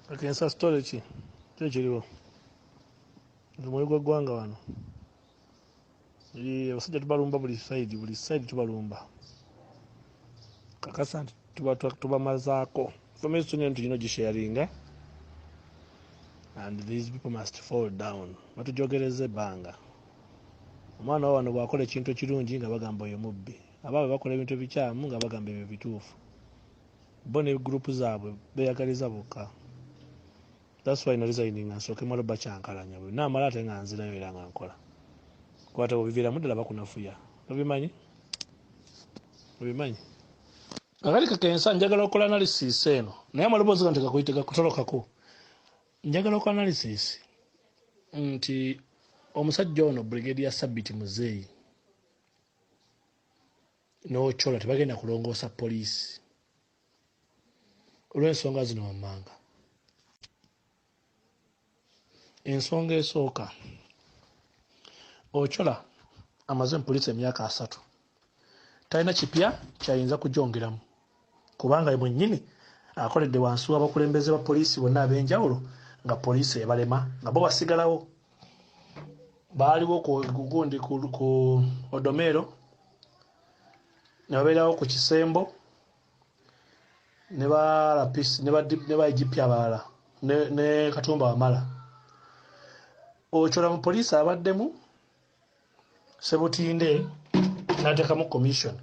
Akensa story ki kiriwo ntumuli gw'eggwanga wano abasajja tubalumba buli side tubalumba kakasa nti tubamazaako information eno tulina ogisharinga and these people must fall down batujogereza ebbanga omwana wa wano bw'akola ekintu ekirungi nga bagamba oyo mubbi abaabe bakola ebintu ebikyamu nga bagamba ebyo bituufu bo ne gurupu zaabwe beeyagaliza bokka. That's why no resigning nsooke mwalo bakyankalanya bwe naamala ate nga nzirayo era nga nkola kwata obiviiramu ddala bakunafuya obimanyi akali kakensa njagala okukola analysis eno naye amaloboozi ga ntegakuyitega kutolokako njagala okukola analysis nti omusajja ono brigadier Sabiti Muzeeyi n'Ochola tebagenda kulongoosa poliisi olw'ensonga zino wammanga. Ensonga esooka Ochola amaze mu poliisi emyaka 3 talina kipya kyayinza kugyongeramu kubanga mwennyini akoledde wansi w'abakulembeze ba poliisi bonna ab'enjawulo nga poliisi ebalema nga bo basigalawo baaliwo gugundi ku Odomero ne babeerawo ku Kisembo ne ba Lapisi ne ba Ebipya abalala ne Katumba Wamala. Ochola mu poliisi abaddemu Sebutinde n'ateekamu commission.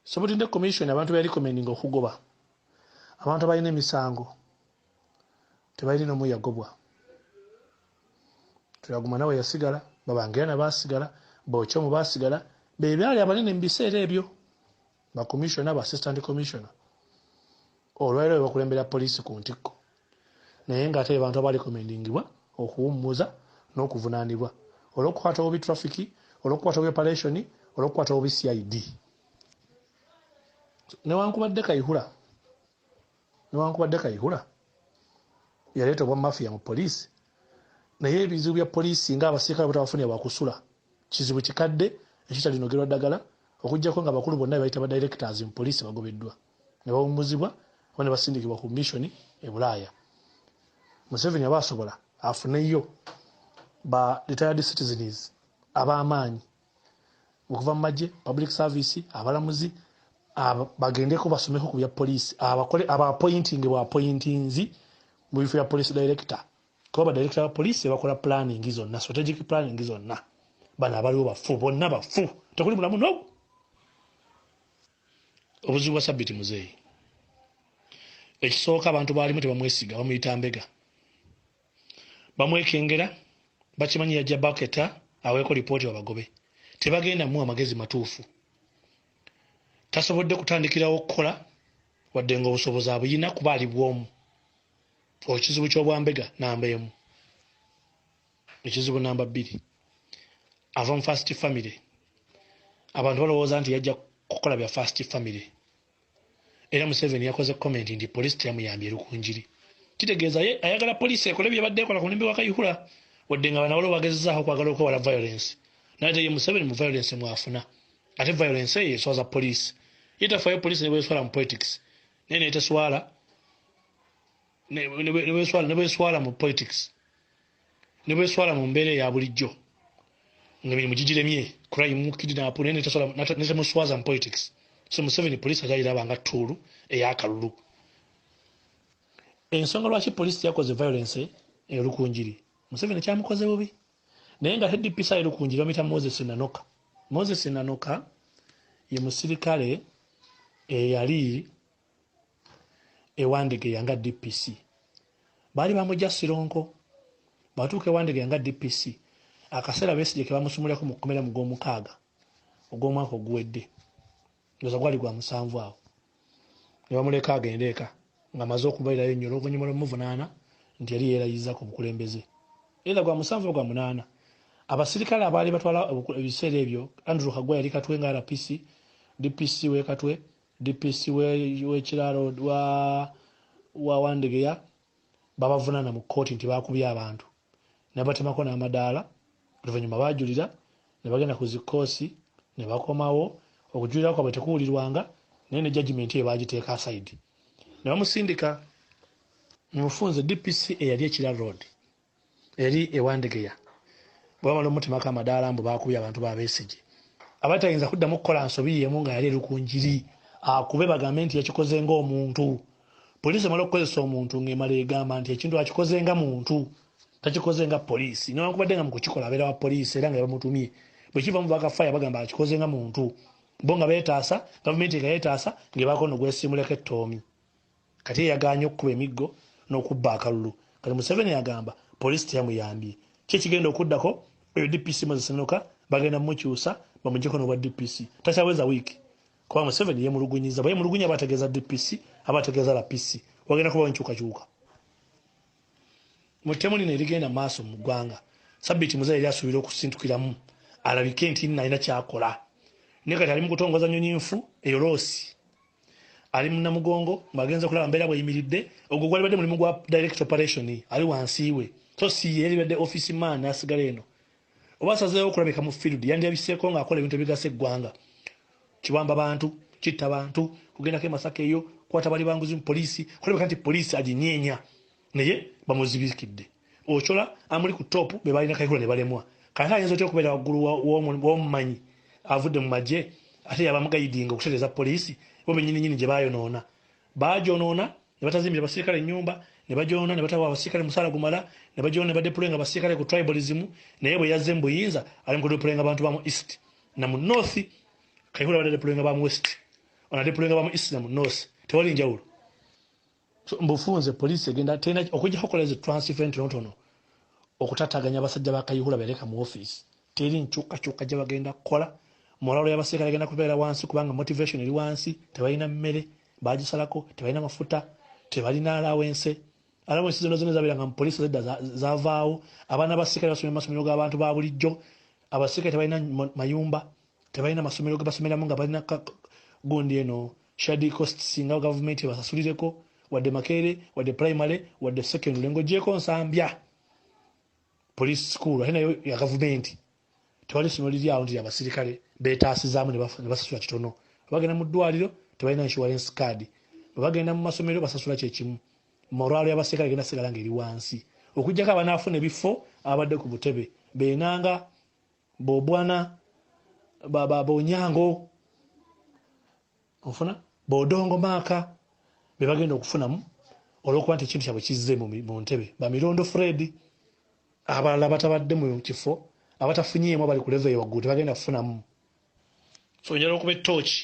Sebutinde commission abantu be recommending okugoba abantu abalina emisango tebalina n'omu yagobwa. Tuyaguma nawe yasigala Babangeera baasigala Bochomu baasigala be byali abanene mu biseera ebyo ba commissioner ba assistant commissioner olwaliro bakulembera poliisi ku ntikko naye ng'ate abantu abali recommendingibwa okuwummuza n'okuvunaanibwa olw'okukwata obi traffic olw'okukwata obi operation olw'okukwata obi CID newankubadde Kayihura yaleeta obwa Mafia mu poliisi naye ebizibu bya poliisi ng'abasirikale butabafunira bwakusula kizibu kikadde ekitalinogerwa ddagala okuggyako nga bakulu bonna bayita ba directors mu poliisi bagobeddwa ne bawummuzibwa oba ne basindikibwa ku mission e Bulaaya. Museveni aba asobola afuneyo ba retired citizens ab'amaanyi okuva mu magye public service abalamuzi bagendeko basomeko ku bya poliisi aba appointing bwa appointinzi mu bifo bya police director kuba director wa poliisi bakola planning zonna strategic planning zonna bana abaliwo bafu bonna bafu tekuli mulamu no. Obuzibu bwa Sabiti Muzeeyi ekisooka abantu baalimu tebamwesiga bamuyita mbega bamwekengera bakimanyi yajja baketa aweeko lipooti wabagobe tebagenda mu amagezi matuufu tasobodde kutandikirawo okukola wadde nga obusobozi abuyina kuba ali bwomu ekizibu ky'obwambega namba emu. Ekizibu namba 2 ava mu first family abantu balowooza nti yajja kukola bya first family era Museveni yakoze comment nti poliisi teyamuyambye lukunjiri kitegeeza ye ayagala poliisi ekole byabadde ekola ku mulembe wa Kayihura wadde nga banawolo bagezezaako okwagala okwewala violence naye te ye Museveni mu violence mwafuna ate violence eyo eswaza poliisi ye tafaayo poliisi ne bweswala mu politics naye neteswala ne bweswala mu politics ne bweswala mu mbeera eya bulijjo ng'emirimu gigiremye crime kidnap naye netemuswaza mu politics. So Museveni poliisi akyayiraba nga ttuulu ey'akalulu. Ensonga lwaki poliisi yakoze violence erukunjiri Museveni kyamukoze bubi naye nga headpiece erukunjiri bamuyita Moses Nanoka ye musirikale eyali ewandege yanga DPC baali bamujja Sironko batuuka ewandege yanga DPC akaseera Besigye ke bamusumulirako mu 16 ogw'omwaka oguwedde ndoza gwali gwa 7 awo ne bamuleka agende eka nga amaze okubairayo nnyo oluvannyuma lw'omuvunaana nti yali yeerayiza ku bukulembeze era gwa 7 gwa 8 abasirikale abaali batwala ebiseera ebyo Andrew Kagwa yali Katwe nga RPC DPC we Katwe DPC we Kiralo wa Wandegeya babavunaana mu kkooti nti baakubye abantu ne batemako n'amadaala oluvannyuma baajulira ne bagenda ku zikoosi ne bakomawo okujulira kwabwe tekuwulirwanga naye ne judgment ye baagiteeka aside ne bamusindika mufunze DPC eyali ekira road eri ewandegeya bwamala omutima kamadaala mbu bakubye abantu babesije abatayinza kuddamu kukola nsobi yemu nga yali erukunjiri akube bagambe nti yakikoze ng'omuntu poliisi emala okukozesa omuntu ng'emala egamba nti ekintu akikoze nga muntu takikoze nga poliisi newankubadde nga mukukikola abeera wa poliisi era nga bamutumye bwe kiva mu bakafaya bagamba akikoze nga muntu bo nga beetaasa gavumenti nga yeetaasa ng'ebaako nogwesimuleko ettoomi kati eyaganye okukuba emiggo n'okubba akalulu kati Museveni yagamba poliisi teyamuyambye kyekigenda okuddako eyo DPC Mozesenoka bagenda mukyusa bamuggyeko n'obwa DPC takyaweza wiiki kuba Museveni yemulugunyiza bwe yemulugunya abategeeza DPC abategeeza RPC wagenda kubawo enkyukakyuka mu ttemu lino erigenda maaso mu ggwanga Sabbiiti Muzeeyi yali asuubira okusintukiramu alabike nti nalina kyakola naye kati ali mu kutongoza nnyonyinfu eyo loosi ali mu Namugongo ng'agenza kulaba mbeera bweyimiridde ogwo gwali badde mulimu gwa direct operation ali wansi we so si yali badde office man asigala eno oba asazeewo okulabika mu field yandyabiseeko ng'akola ebintu ebigasa eggwanga kiwamba bantu kitta bantu kugendako e Masaka eyo kwata bali banguzi mu poliisi kulabika nti poliisi aginyeenya naye bamuzibikidde ochola amuli ku top be balina Kayihura ne balemwa kati ayinza otya okubeera waggulu w'omumanyi avudde mu magye ate yabamugayidinga okutereeza poliisi bo bennyininyini gye baayonoona baajonoona ne batazimbira abasirikale ennyumba ne bajoona ne batawa abasirikale musaala gumala ne bajoona ne badeployinga abasirikale ku tribalism naye bwe yazze mu buyinza ali mu kudeployinga abantu ba mu east na mu north Kayihura badeployinga ba mu west ona deployinga ba mu east na mu north tewali njawulo so mbufunze poliisi egenda tena okujja kokola ezi transfer ntono okutataganya abasajja ba Kayihura bereka mu office teri nkyukakyuka gye bagenda kukola moralo y'abasirikale agenda kubeera wansi kubanga motivation eri wansi tebalina mmere bagisalako tebalina mafuta tebalina allowance zonna zabeeranga mu poliisi zedda zavaawo abaana abasirikale basomera mu masomero g'abantu ba bulijjo abasirikale tebalina mayumba tebalina masomero ge basomeramu nga balina gundi eno shady costs nga gavumenti basasulireko wadde Makerere wadde primary wadde secondary ng'ogyeko Nsambya police school ate nayo ya gavumenti tewali ssomero liri awo nti abasirikale beetaasizaamu ne basasula kitono bagenda mu ddwaliro tebalina insurance card bagenda mu masomero basasula kyekimu moralo y'abasirikale genda sigala ng'eri wansi okugyako abanaafuna ebifo abadde ku butebe beenanga bobwana bonyango ofuna bodongo maaka be bagenda okufunamu olw'okuba nti ekintu kyabwe kizze mu ntebe bamirondo Fred abalala batabadde mu kifo abatafunyeemu bali ku level ewaggulu tebagenda kufunamu so onyala okuba ettooki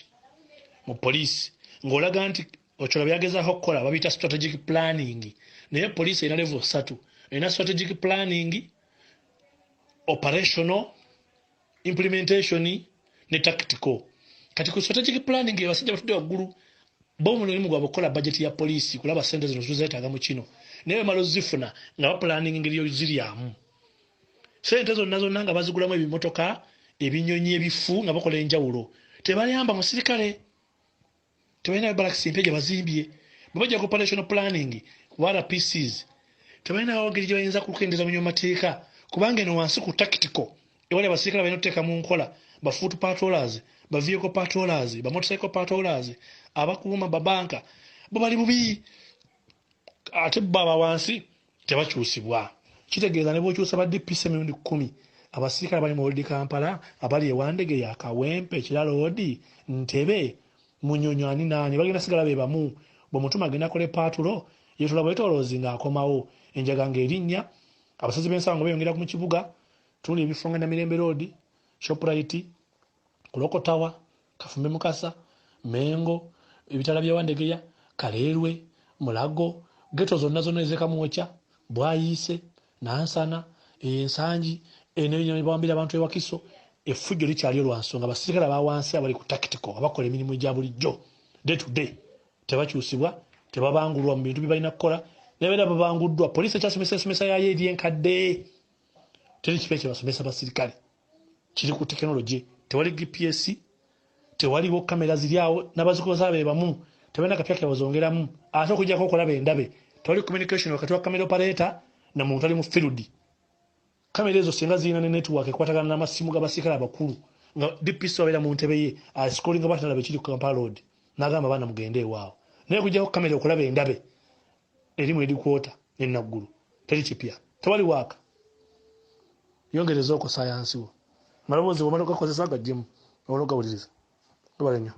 mu poliisi ng'olaga nti ochola byagezaako okukola babiyita strategic planning naye poliisi erina level 3 erina strategic planning operational implementation ne tactical kati ku strategic planning abasajja batudde waggulu bo mulimu gwabwe okukola budget ya poliisi kulaba ssente zino tuzeetaaga mu kino naye bamala ozifuna nga bapulaninga engeri yo ziryamu ssente zonna nga bazigulamu ebimotoka ebinyonyi ebifu nga bakola enjawulo tebayamba musirikale tebalina balakisi mpya gye bazimbye bwe bajja ku operational planning ku RPCs tebalina ngeri gye bayinza kukendeeza mu mateeka kubanga eno wansi ku tactical ewali abasirikale balina okuteeka mu nkola ba foot patrollers ba vehicle patrollers ba motorcycle patrollers abakuuma babanka bo bali bubi ate baba wansi tebakyusibwa kitegeeza ne bw'okyusa ba DPC emirundi 10 abasirikale bali mu Old Kampala abali ewandege ya Kawempe Kiralo Odi Ntebe Munyonyo nani bagenda sigala be bamu bwe mutuma agenda kole patulo yetula bwetolozi ng'akomawo enjaga ng'erinnya abasazi b'ensango beyongera ku kibuga tuli ebifunga na Mirembe Road Shoprite Kuloko Tower Kafumbe Mukasa Mengo ebitala bya Wandegeya Kaleerwe Mulago geto zonna ezeka muocha Bwayise Nansana Ensangi eno bambira abantu ewakiso effujjo likyali olwansonga abasirikale abawansi abali ku tactical abakola emirimu gya bulijjo day to day tebakyusibwa tebabangulwa mu bintu bibalina kukola nebeera babanguddwa poliisi ekyasomesa yayo eri enkadde teri kipe kyebasomesa basirikale kiri ku tekinologi tewali GPS tewaliwo kamera ziri awo n'abazikoza be bamu tebalina kapya kyabazongeramu ate okujjako okulaba endabe tewali communication wakati wa kamera operator na muntu ali mu field kamera ezo singa zirina ne network ekwatagana n'amasimu g'abasirikale abakulu nga DPC wabeera mu ntebe ye ascrolling button alaba ekiri ku Kampala Road n'agamba abaana mugende ewaawo naye kujjako kamera okulaba endabe erimu eri kwota n'enaggulu teri kipya tewali waaka yongereza oko sayansi wo maloboozi bwomala ogakozesa gaggemu oba ogawuliriza gabala nnyo